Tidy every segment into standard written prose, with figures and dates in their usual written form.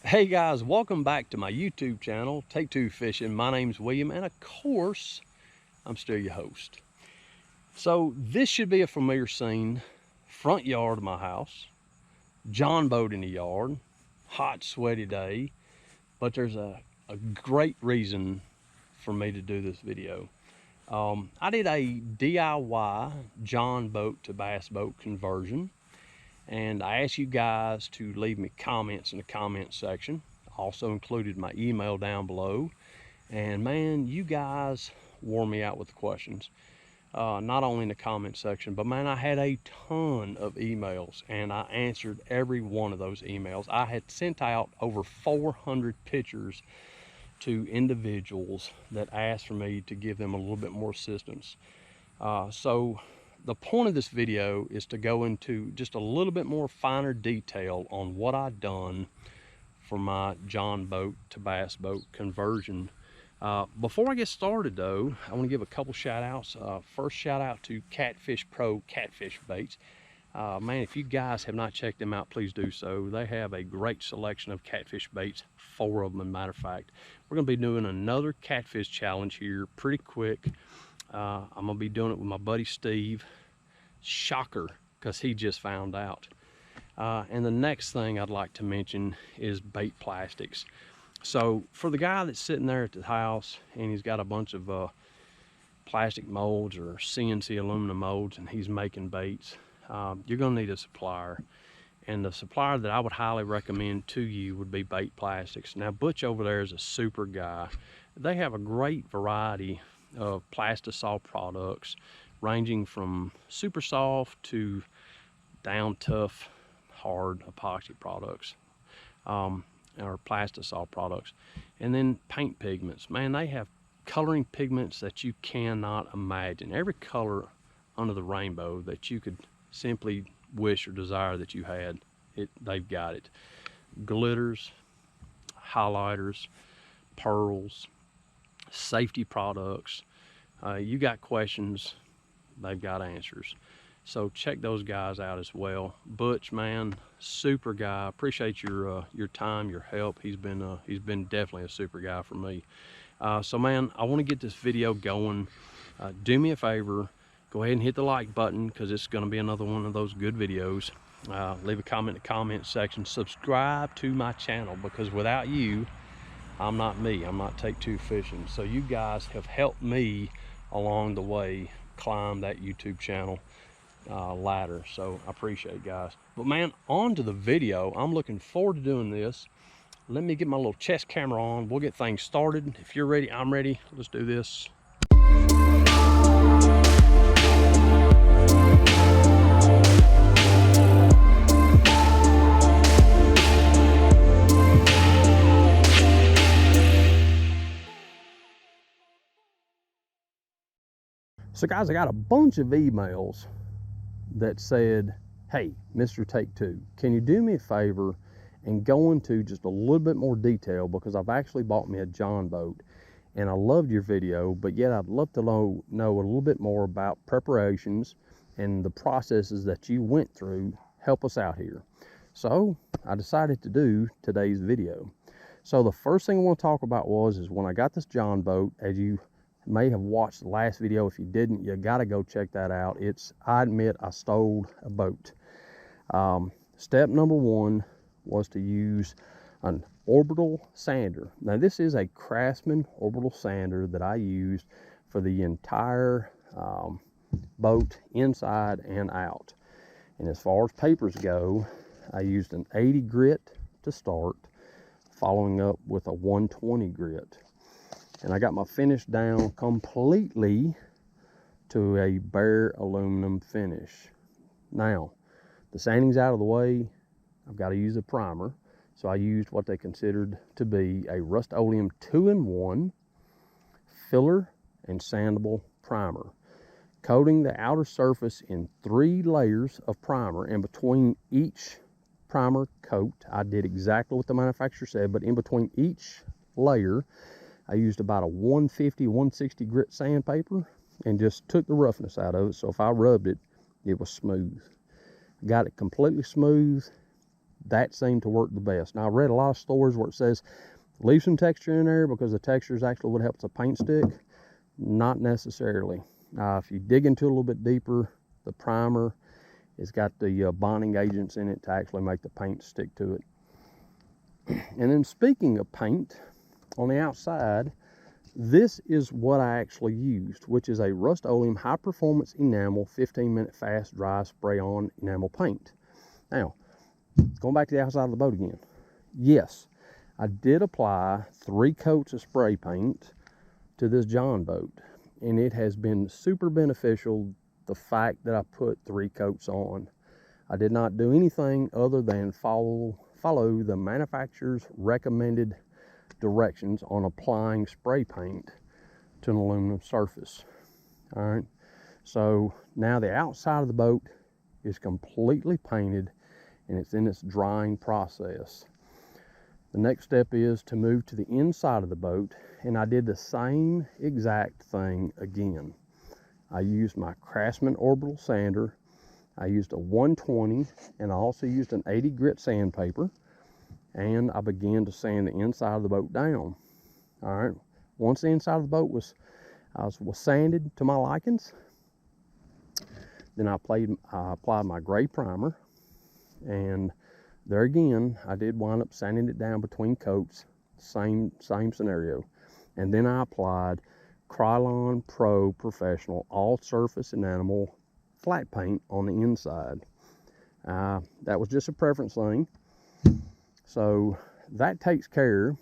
Hey guys, welcome back to my YouTube channel, Take Two Fishing. My name's William, and of course, I'm still your host. So this should be a familiar scene. Front yard of my house, John boat in the yard, hot, sweaty day, but there's a great reason for me to do this video. I did a DIY John boat to bass boat conversion. And I asked you guys to leave me comments in the comment section. Also included my email down below. And man, you guys wore me out with the questions. Not only in the comment section, but man, I had a ton of emails and I answered every one of those emails. I had sent out over 400 pictures to individuals that asked for me to give them a little bit more assistance. So the point of this video is to go into just a little bit more finer detail on what I've done for my John boat to bass boat conversion. Before I get started though, I want to give a couple shout outs. First shout out to Catfish Pro Catfish Baits. Man, if you guys have not checked them out, please do so. They have a great selection of catfish baits, 4 of them as a matter of fact. We're going to be doing another catfish challenge here pretty quick. I'm gonna be doing it with my buddy Steve. Shocker, because he just found out. And the next thing I'd like to mention is bait plastics. So for the guy that's sitting there at the house and he's got a bunch of plastic molds or CNC aluminum molds and he's making baits, you're gonna need a supplier. And the supplier that I would highly recommend to you would be Bait Plastics. Now Butch over there is a super guy. They have a great variety of Plastisol products ranging from super soft to down tough hard epoxy products, or Plastisol products. And then paint pigments. Man, they have coloring pigments that you cannot imagine. Every color under the rainbow that you could simply wish or desire that you had, they've got it. Glitters, highlighters, pearls, safety products. You got questions, they've got answers. So check those guys out as well. Butch, man, super guy. Appreciate your time, your help. He's been definitely a super guy for me. So man, I want to get this video going. Do me a favor, go ahead and hit the like button because it's going to be another one of those good videos. Leave a comment in the comment section. Subscribe to my channel because without you, I'm not me. I'm not Take Two Fishing. So you guys have helped me along the way climb that YouTube channel ladder. So I appreciate it, guys. But man, on to the video. I'm looking forward to doing this. Let me get my little chest camera on. We'll get things started. If you're ready, I'm ready. Let's do this. So guys, I got a bunch of emails that said, hey, Mr. Take Two, can you do me a favor and go into just a little bit more detail because I've actually bought me a John boat and I loved your video, but yet I'd love to know a little bit more about preparations and the processes that you went through. Help us out here. So I decided to do today's video. So the first thing I want to talk about is when I got this John boat, as you may have watched the last video. If you didn't, you got to go check that out. I admit I stole a boat. Step number 1 was to use an orbital sander. Now this is a Craftsman orbital sander that I used for the entire boat inside and out. And as far as papers go, I used an 80 grit to start, following up with a 120 grit. And I got my finish down completely to a bare aluminum finish. Now, the sanding's out of the way. I've got to use a primer. So I used what they considered to be a Rust-Oleum 2-in-1 filler and sandable primer, coating the outer surface in 3 layers of primer. And between each primer coat, I did exactly what the manufacturer said, but in between each layer, I used about a 150, 160 grit sandpaper and just took the roughness out of it. So if I rubbed it, it was smooth. Got it completely smooth, that seemed to work the best. Now, I read a lot of stories where it says leave some texture in there because the texture is actually what helps a paint stick. Not necessarily. If you dig into it a little bit deeper, the primer has got the bonding agents in it to actually make the paint stick to it. And then speaking of paint, on the outside, this is what I actually used, which is a Rust-Oleum high performance enamel 15-minute fast dry spray on enamel paint. Now, going back to the outside of the boat again. Yes, I did apply 3 coats of spray paint to this John boat, and it has been super beneficial, the fact that I put 3 coats on. I did not do anything other than follow the manufacturer's recommended directions on applying spray paint to an aluminum surface. All right, so now the outside of the boat is completely painted and it's in its drying process. The next step is to move to the inside of the boat, and I did the same exact thing again. I used my Craftsman orbital sander. I used a 120, and I also used an 80 grit sandpaper, and I began to sand the inside of the boat down. All right, once the inside of the boat was sanded to my likings, then I applied my gray primer, and there again, I did wind up sanding it down between coats, same scenario. And then I applied Krylon Pro Professional all surface enamel flat paint on the inside. That was just a preference thing. So that takes care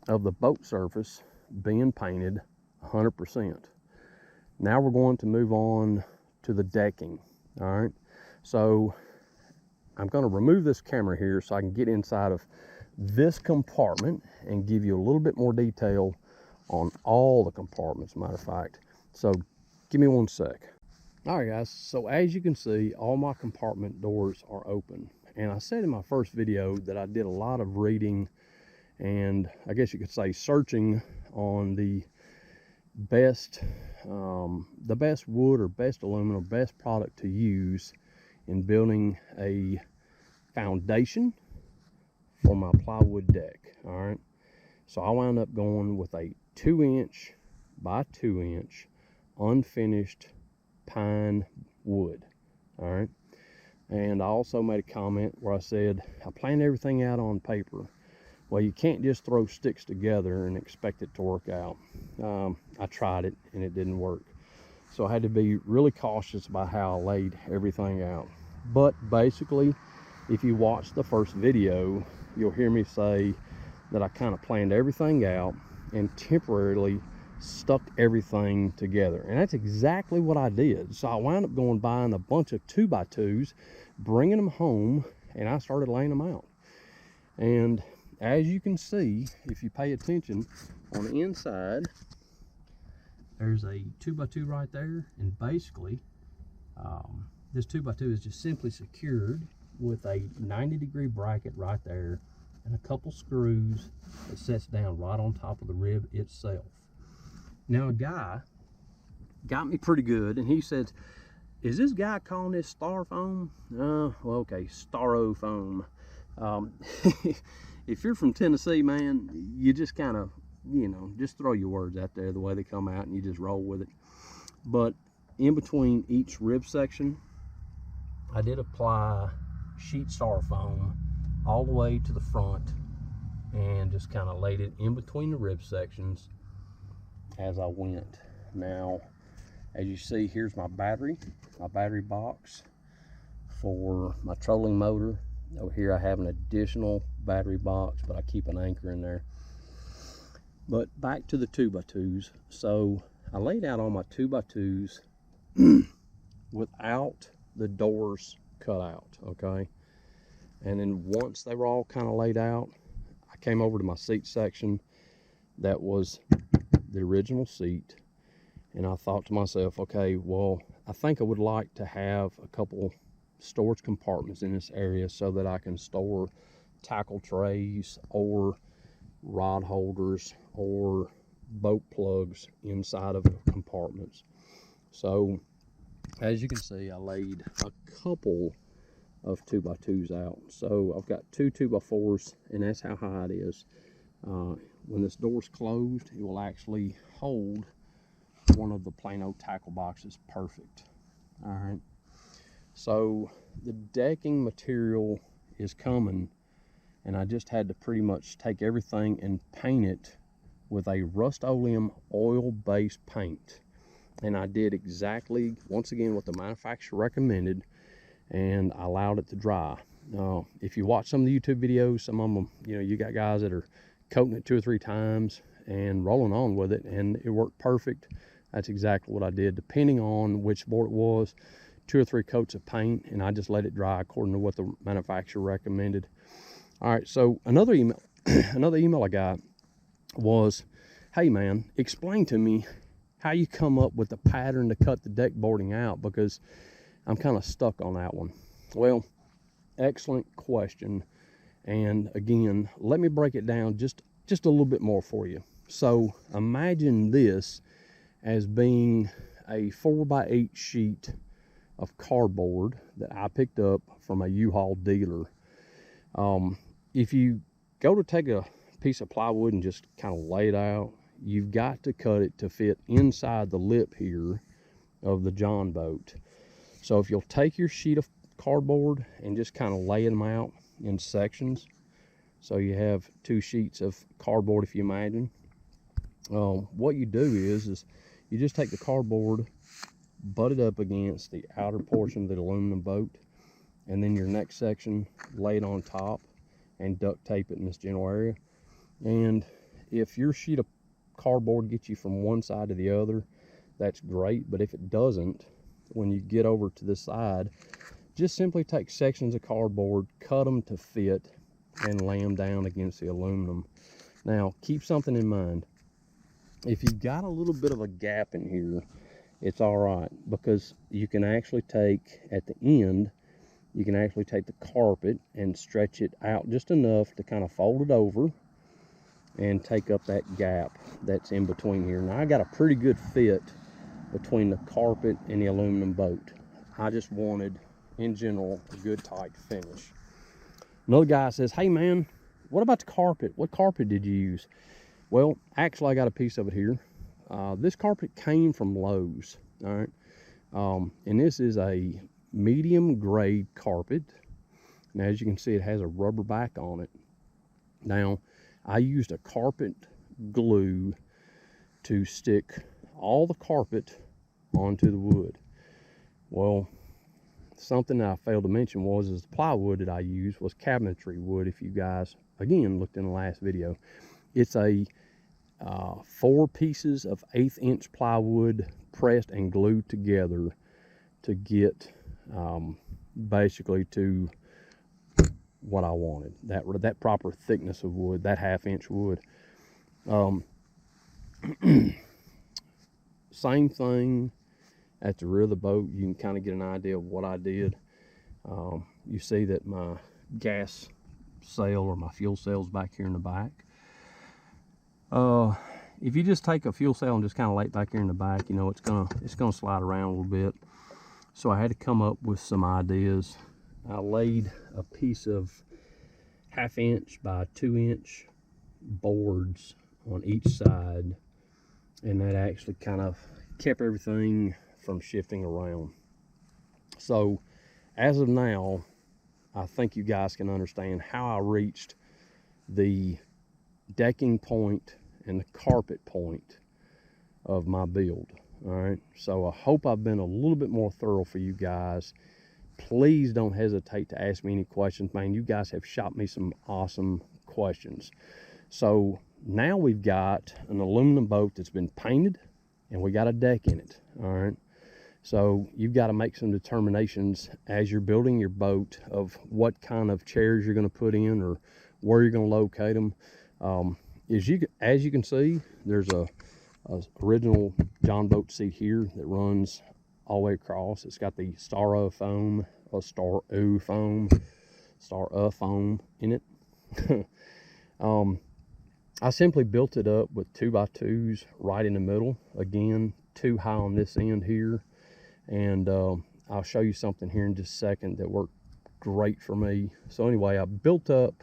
of the boat surface being painted 100%. Now we're going to move on to the decking. All right, so I'm going to remove this camera here so I can get inside of this compartment and give you a little bit more detail on all the compartments, matter of fact. So give me one sec. All right, guys, so as you can see, all my compartment doors are open. And I said in my first video that I did a lot of reading and I guess you could say searching on the best wood or best aluminum, best product to use in building a foundation for my plywood deck. All right, so I wound up going with a 2-inch by 2-inch unfinished pine wood. All right, and I also made a comment where I said I planned everything out on paper. Well, you can't just throw sticks together and expect it to work out. I tried it and it didn't work, so I had to be really cautious about how I laid everything out. But basically, if you watch the first video, you'll hear me say that I kind of planned everything out and temporarily stuck everything together. And that's exactly what I did. So I wound up going buying a bunch of 2x2s, bringing them home, and I started laying them out. And as you can see, if you pay attention, on the inside, there's a 2x2 right there, and basically, this 2x2 is just simply secured with a 90-degree bracket right there and a couple screws that sets down right on top of the rib itself. Now, a guy got me pretty good, and he said, is this guy calling this styrofoam? Well, okay, styrofoam. If you're from Tennessee, man, you just kind of, you know, just throw your words out there the way they come out and you just roll with it. But in between each rib section, I did apply sheet styrofoam all the way to the front and just kind of laid it in between the rib sections as I went. Now, as you see, here's my battery box for my trolling motor. Over here I have an additional battery box, but I keep an anchor in there. But back to the 2x2s. So I laid out all my 2x2s without the doors cut out, okay? And then once they were all kind of laid out, I came over to my seat section that was the original seat, and I thought to myself, okay, well, I think I would like to have a couple storage compartments in this area so that I can store tackle trays or rod holders or boat plugs inside of compartments. So as you can see, I laid a couple of 2x2s out. So I've got two 2x4s, and that's how high it is. When this door's closed, it will actually hold one of the Plano tackle boxes perfect. All right. So the decking material is coming, and I just had to pretty much take everything and paint it with a Rust-Oleum oil-based paint. And I did exactly, once again, what the manufacturer recommended, and I allowed it to dry. If you watch some of the YouTube videos, some of them, you know, you got guys that are coating it 2 or 3 times and rolling on with it, and it worked perfect. That's exactly what I did, depending on which board it was. 2 or 3 coats of paint, and I just let it dry according to what the manufacturer recommended. All right, so another email I got was, hey man, explain to me how you come up with the pattern to cut the deck boarding out, because I'm kind of stuck on that one. Well, excellent question. And again, let me break it down just a little bit more for you. So imagine this as being a 4x8 sheet of cardboard that I picked up from a U-Haul dealer. If you go to take a piece of plywood and just kind of lay it out, you've got to cut it to fit inside the lip here of the John boat. So if you'll take your sheet of cardboard and just kind of lay them out in sections, so you have 2 sheets of cardboard, if you imagine. What you do is you just take the cardboard, butt it up against the outer portion of the aluminum boat, and then your next section, lay it on top and duct tape it in this general area. And if your sheet of cardboard gets you from one side to the other, that's great. But if it doesn't, when you get over to this side, just simply take sections of cardboard, cut them to fit, and lay them down against the aluminum. Now, keep something in mind. If you've got a little bit of a gap in here, it's all right, because you can actually take, at the end, you can actually take the carpet and stretch it out just enough to kind of fold it over and take up that gap that's in between here. Now, I got a pretty good fit between the carpet and the aluminum boat. I just wanted, in general, a good tight finish. Another guy says, hey man, what about the carpet? What carpet did you use? Well, actually I got a piece of it here. This carpet came from Lowe's, all right? And this is a medium grade carpet. Now, as you can see, it has a rubber back on it. Now, I used a carpet glue to stick all the carpet onto the wood. Well, something that I failed to mention is the plywood that I used was cabinetry wood. If you guys, again, looked in the last video, it's a 4 pieces of 1/8 inch plywood pressed and glued together to get basically to what I wanted, that proper thickness of wood, that 1/2 inch wood. Same thing at the rear of the boat. You can kind of get an idea of what I did. You see that my gas sail or my fuel sail's back here in the back. If you just take a fuel sail and just kind of lay it back here in the back, you know, it's gonna slide around a little bit. So I had to come up with some ideas. I laid a piece of 1/2 inch by 2 inch boards on each side, and that actually kind of kept everything from shifting around. So as of now, I think you guys can understand how I reached the decking point and the carpet point of my build. All right, so I hope I've been a little bit more thorough for you guys. Please don't hesitate to ask me any questions, man. You guys have shot me some awesome questions. So now we've got an aluminum boat that's been painted, and we got a deck in it. All right, so you've got to make some determinations as you're building your boat of what kind of chairs you're going to put in or where you're going to locate them. As you can see, there's a original John boat seat here that runs all the way across. It's got the Star foam in it. I simply built it up with 2x2s right in the middle. Again, 2 high on this end here. And I'll show you something here in just a second that worked great for me. So anyway, I built up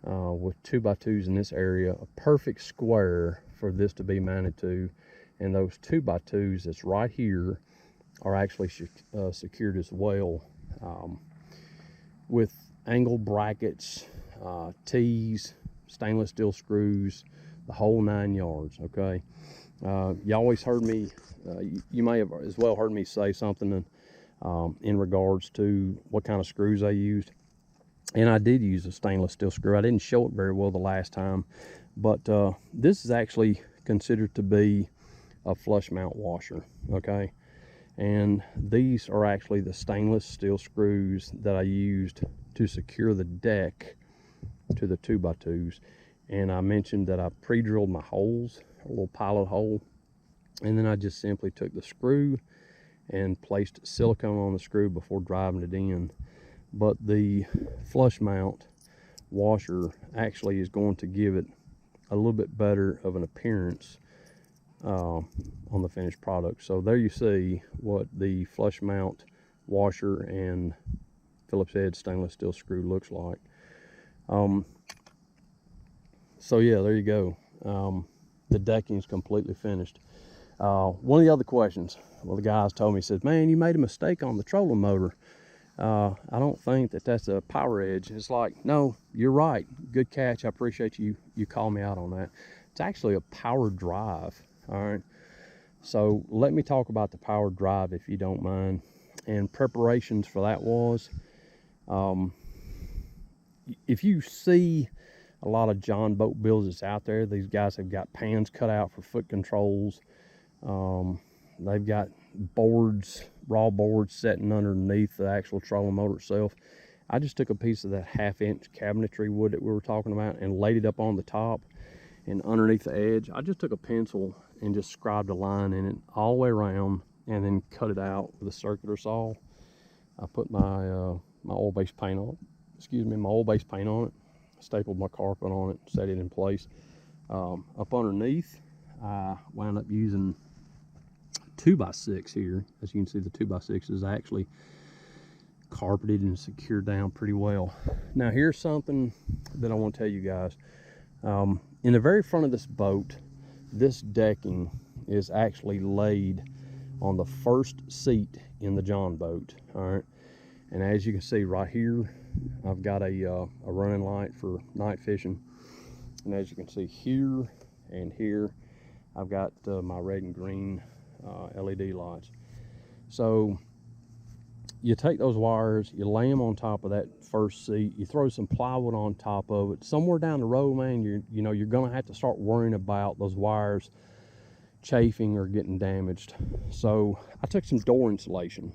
with 2x2s in this area, a perfect square for this to be mounted to. And those 2x2s that's right here are actually secured as well, with angle brackets, T's, stainless steel screws, the whole 9 yards. Okay, you always heard me, you may have as well heard me say something in regards to what kind of screws I used. And I did use a stainless steel screw. I didn't show it very well the last time, but this is actually considered to be a flush mount washer. Okay, and these are actually the stainless steel screws that I used to secure the deck to the 2x2s. And I mentioned that I pre-drilled my holes, a little pilot hole, and then I just simply took the screw and placed silicone on the screw before driving it in. But the flush mount washer actually is going to give it a little bit better of an appearance on the finished product. So there you see what the flush mount washer and Phillips head stainless steel screw looks like. So yeah, there you go. The decking is completely finished. One of the other questions, well, the guys told me, said, man, you made a mistake on the trolling motor. I don't think that's a power edge. It's like, no, you're right. Good catch. I appreciate you calling me out on that. It's actually a power drive. All right. So let me talk about the power drive, if you don't mind. And preparations for that was, if you see a lot of John boat builds that's out there, these guys have got pans cut out for foot controls. They've got boards, raw boards sitting underneath the actual trolling motor itself. I just took a piece of that 1/2-inch cabinetry wood that we were talking about and laid it up on the top and underneath the edge. I just took a pencil and just scribed a line in it all the way around and then cut it out with a circular saw. I put my my oil-based paint on it, stapled my carpet on it, set it in place. Up underneath, I wound up using 2x6 here. As you can see, the 2x6 is actually carpeted and secured down pretty well. Now here's something that I want to tell you guys. In the very front of this boat, this decking is actually laid on the first seat in the John boat. All right, and as you can see right here, I've got a running light for night fishing, and as you can see here and here, I've got my red and green LED lights. So you take those wires, you lay them on top of that first seat, you throw some plywood on top of it. Somewhere down the road, man, you're gonna have to start worrying about those wires chafing or getting damaged. So I took some door insulation,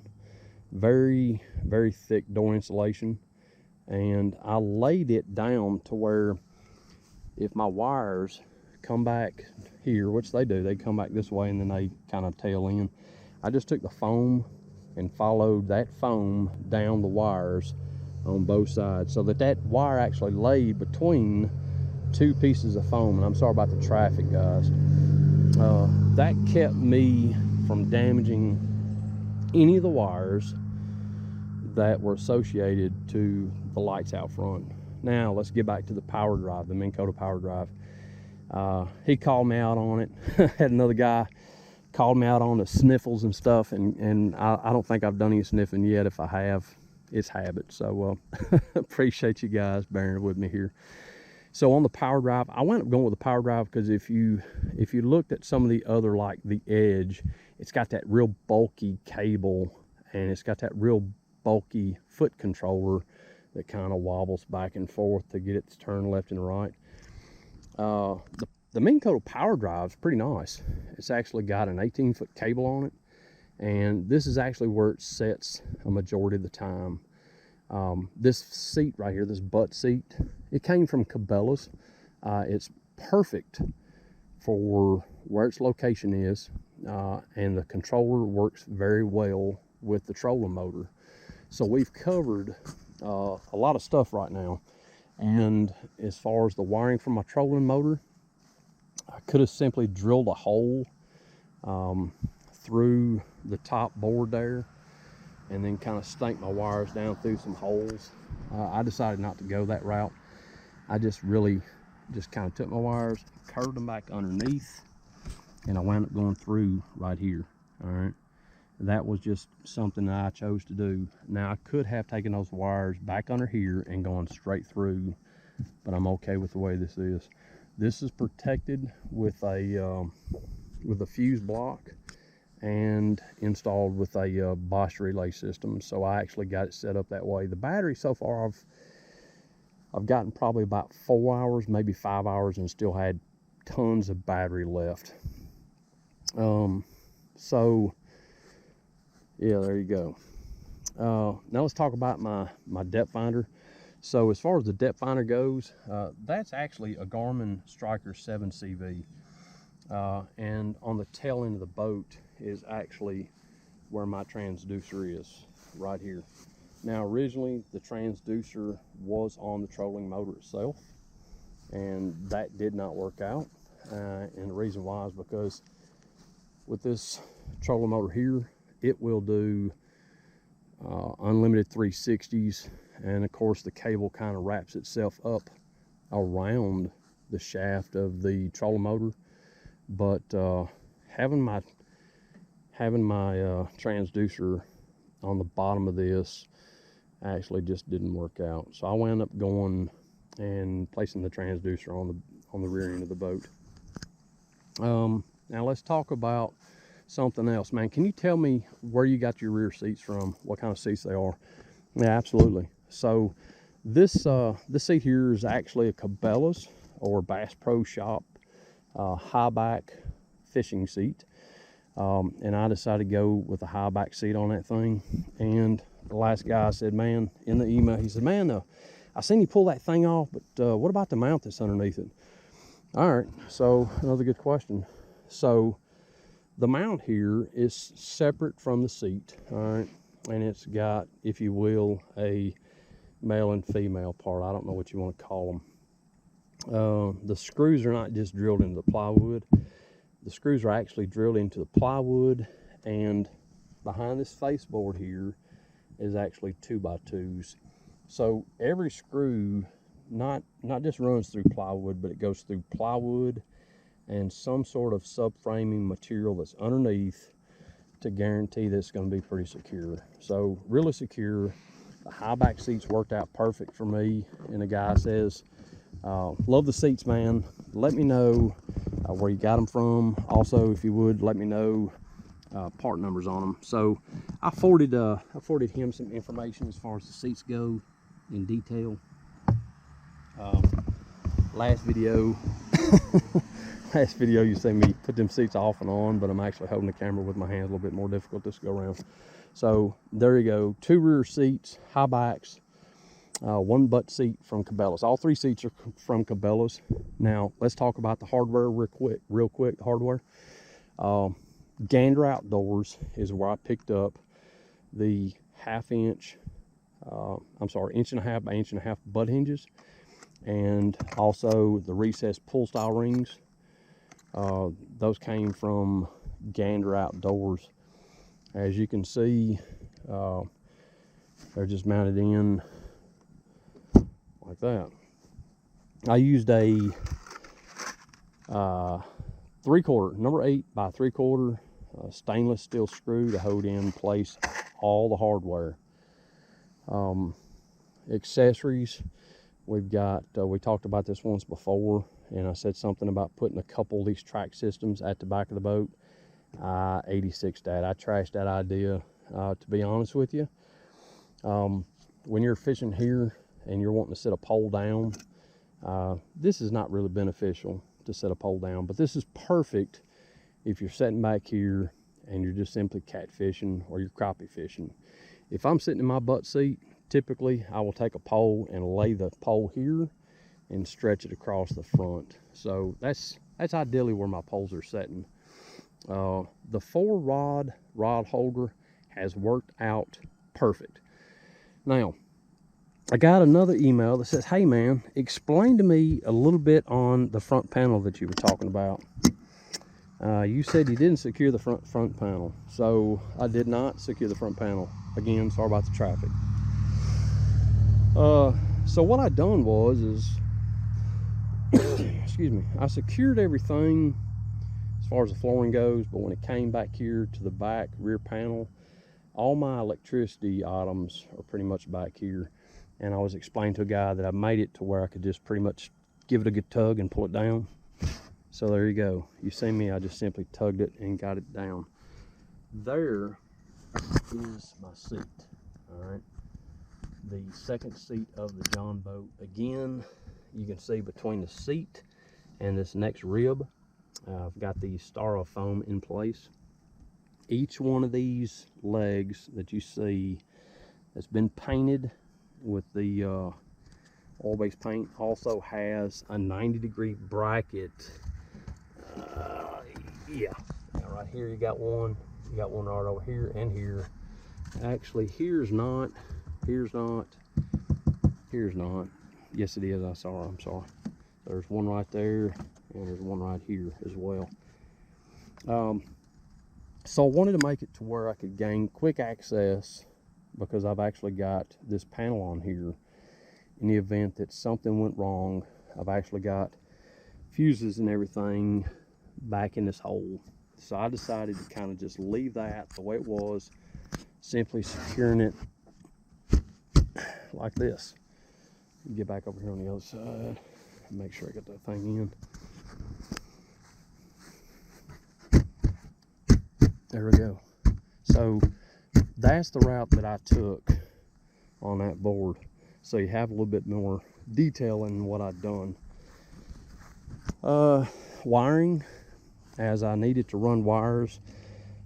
very, very thick door insulation, and I laid it down to where if my wires come back here, which they do, they come back this way and then they kind of tail in, I just took the foam and followed that foam down the wires on both sides so that wire actually laid between two pieces of foam. And I'm sorry about the traffic, guys. That kept me from damaging any of the wires that were associated to the lights out front. Now let's get back to the power drive, the Minn Kota power drive. He called me out on it. Had another guy called me out on the sniffles and stuff, and I don't think I've done any sniffing yet. If I have, it's habit. So appreciate you guys bearing with me here. So on the power drive, I wound up going with the power drive because if you looked at some of the other, like the Edge, it's got that real bulky cable and it's got that real bulky foot controller that kind of wobbles back and forth to get it to turn left and right. The Minn Kota power drive is pretty nice. It's actually got an 18-foot cable on it, and this is actually where it sets a majority of the time. This seat right here, this butt seat, it came from Cabela's. It's perfect for where its location is, and the controller works very well with the trolling motor. So we've covered a lot of stuff right now. And as far as the wiring for my trolling motor, I could have simply drilled a hole through the top board there and then kind of stank my wires down through some holes. I decided not to go that route. I just kind of took my wires, curved them back underneath, and I wound up going through right here. All right, that was just something that I chose to do. Now I could have taken those wires back under here and gone straight through, but I'm okay with the way this is. This is protected with a fuse block and installed with a Bosch relay system. So I actually got it set up that way. The battery so far, I've gotten probably about 4 hours, maybe 5 hours, and still had tons of battery left. So yeah, there you go. Now let's talk about my depth finder. So as far as the depth finder goes, that's actually a Garmin Striker 7CV. And on the tail end of the boat is actually where my transducer is, right here. Now originally the transducer was on the trolling motor itself, and that did not work out. And the reason why is because with this trolling motor here, it will do unlimited 360s, and of course the cable kind of wraps itself up around the shaft of the trolling motor. But having my transducer on the bottom of this actually just didn't work out. So I wound up going and placing the transducer on the rear end of the boat. Now let's talk about something else, man. Can you tell me where you got your rear seats from? What kind of seats they are? Yeah, absolutely. So this seat here is actually a Cabela's or Bass Pro Shop high back fishing seat. And I decided to go with a high back seat on that thing. And the last guy said, man, in the email, he said, man, I seen you pull that thing off, but what about the mount that's underneath it? All right, so another good question. So the mount here is separate from the seat, all right? And it's got, if you will, a male and female part. I don't know what you want to call them. The screws are not just drilled into the plywood. The screws are actually drilled into the plywood, and behind this faceboard here is actually 2x2s. So every screw not just runs through plywood, but it goes through plywood and some sort of subframing material that's underneath to guarantee that it's going to be pretty secure. So really secure. The high back seats worked out perfect for me. And the guy says, love the seats, man. Let me know where you got them from. Also, if you would, let me know part numbers on them. So I forwarded him some information as far as the seats go in detail. Last video you see me put them seats off and on, but I'm actually holding the camera with my hands, a little bit more difficult this go around. So there you go, 2 rear seats, high backs, 1 butt seat from Cabela's. All 3 seats are from Cabela's. Now let's talk about the hardware real quick. The hardware, Gander Outdoors is where I picked up the 1/2 inch, inch and a half by inch and a half butt hinges, and also the recessed pull style rings. Those came from Gander Outdoors. As you can see, they're just mounted in like that. I used a 3/4, number 8 by 3/4 stainless steel screw to hold in place all the hardware. Accessories, we've got, we talked about this once before, and I said something about putting a couple of these track systems at the back of the boat. I 86 that. I trashed that idea, to be honest with you. When you're fishing here and you're wanting to set a pole down, this is not really beneficial to set a pole down, but this is perfect if you're sitting back here and you're just simply catfishing or you're crappie fishing. If I'm sitting in my butt seat, typically I will take a pole and lay the pole here and stretch it across the front. So that's ideally where my poles are setting. The 4 rod holder has worked out perfect. Now, I got another email that says, hey man, explain to me a little bit on the front panel that you were talking about. You said you didn't secure the front panel, so I did not secure the front panel. Again, sorry about the traffic. So what I done was excuse me, I secured everything as far as the flooring goes, but when it came back here to the back rear panel, all my electricity items are pretty much back here. And I was explaining to a guy that I made it to where I could just pretty much give it a good tug and pull it down. So there you go. You see me, I just simply tugged it and got it down. There is my seat, all right? The second seat of the John boat. Again, you can see between the seat and this next rib, I've got the styrofoam in place. Each one of these legs that you see that's been painted with the oil-based paint also has a 90-degree bracket. Yeah, right here you got one right over here and here. Actually, here's not. Yes, it is. I'm sorry. There's one right there, and there's one right here as well. So I wanted to make it to where I could gain quick access, because I've actually got this panel on here. In the event that something went wrong, I've actually got fuses and everything back in this hole. So I decided to kind of just leave that the way it was, simply securing it like this. Get back over here on the other side, make sure I get that thing in. There we go. So that's the route that I took on that board. So you have a little bit more detail in what I've done. Wiring, as I needed to run wires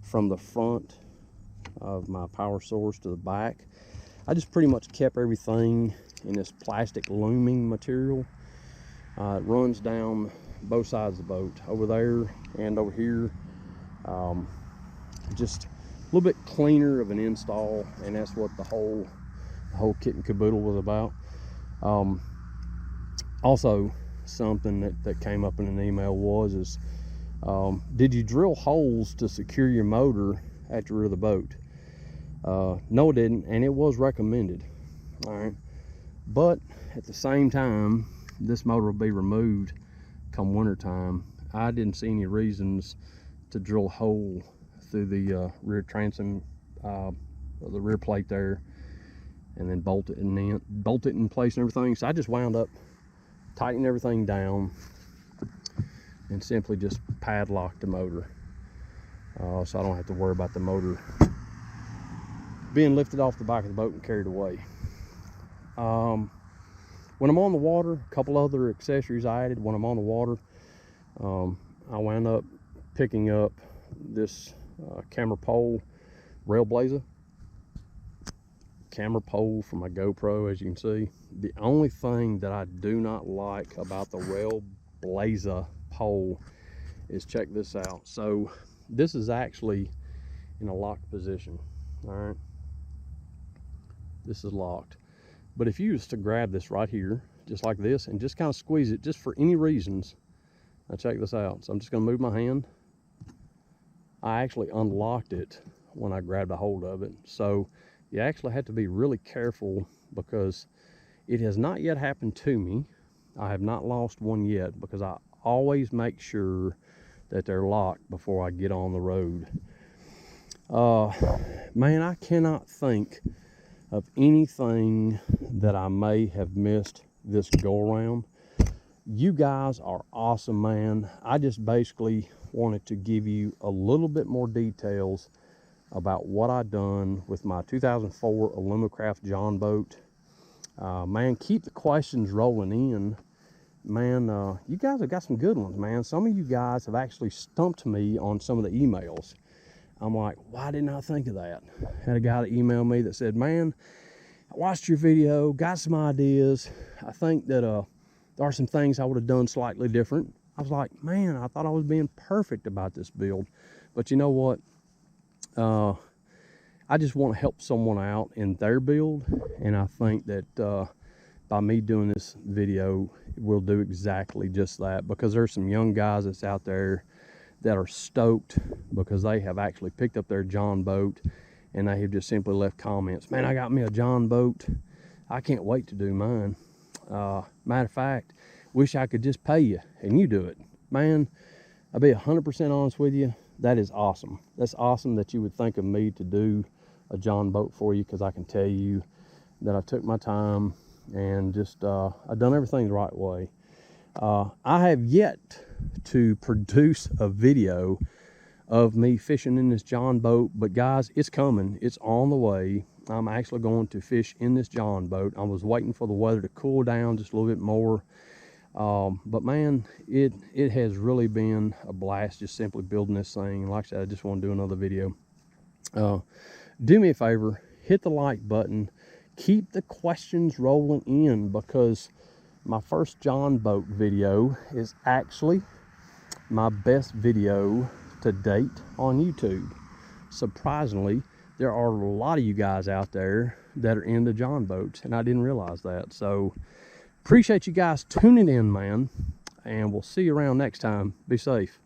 from the front of my power source to the back, I just pretty much kept everything in this plastic looming material. It runs down both sides of the boat, over there and over here. Just a little bit cleaner of an install, and that's what the whole kit and caboodle was about. Also, something that came up in an email was did you drill holes to secure your motor at the rear of the boat? No, it didn't, and it was recommended. All right, but at the same time, this motor will be removed come winter time. I didn't see any reasons to drill a hole through the rear transom, the rear plate there, and then bolt it in place and everything. So I just wound up tightening everything down and simply just padlocked the motor, so I don't have to worry about the motor being lifted off the back of the boat and carried away. When I'm on the water, a couple other accessories I added when I'm on the water. I wound up picking up this camera pole, Railblazer camera pole for my GoPro. As you can see, the only thing that I do not like about the Railblazer pole is, check this out. So this is actually in a locked position. All right, this is locked, but if you was to grab this right here just like this and just kind of squeeze it just for any reasons, now check this out. So I'm just going to move my hand. I actually unlocked it when I grabbed a hold of it. So you actually have to be really careful, because it has not yet happened to me. I have not lost one yet, because I always make sure that they're locked before I get on the road. Man, I cannot think of anything that I may have missed this go around. You guys are awesome, man. I just basically wanted to give you a little bit more details about what I done with my 2004 Alumacraft John boat. Man, keep the questions rolling in. Man, you guys have got some good ones, man. Some of you guys have actually stumped me on some of the emails. I'm like, why didn't I think of that? Had a guy that emailed me that said, man, I watched your video, got some ideas. I think that there are some things I would have done slightly different. I was like, man, I thought I was being perfect about this build. But you know what? I just want to help someone out in their build. And I think that by me doing this video, we'll do exactly just that. Because there's some young guys that's out there that are stoked because they have actually picked up their John boat and they have just simply left comments. Man, I got me a John boat. I can't wait to do mine. Matter of fact, wish I could just pay you and you do it. Man, I'll be 100% honest with you. That is awesome. That's awesome that you would think of me to do a John boat for you, because I can tell you that I took my time and just I've done everything the right way. I have yet to produce a video of me fishing in this John boat, but guys, it's coming. It's on the way. I'm actually going to fish in this John boat. I was waiting for the weather to cool down just a little bit more. But man, it has really been a blast just simply building this thing. Like I said, I just want to do another video. Do me a favor, hit the like button, keep the questions rolling in, because my first John boat video is actually my best video to date on YouTube. Surprisingly, there are a lot of you guys out there that are into John boats, and I didn't realize that. So appreciate you guys tuning in, man, and we'll see you around next time. Be safe.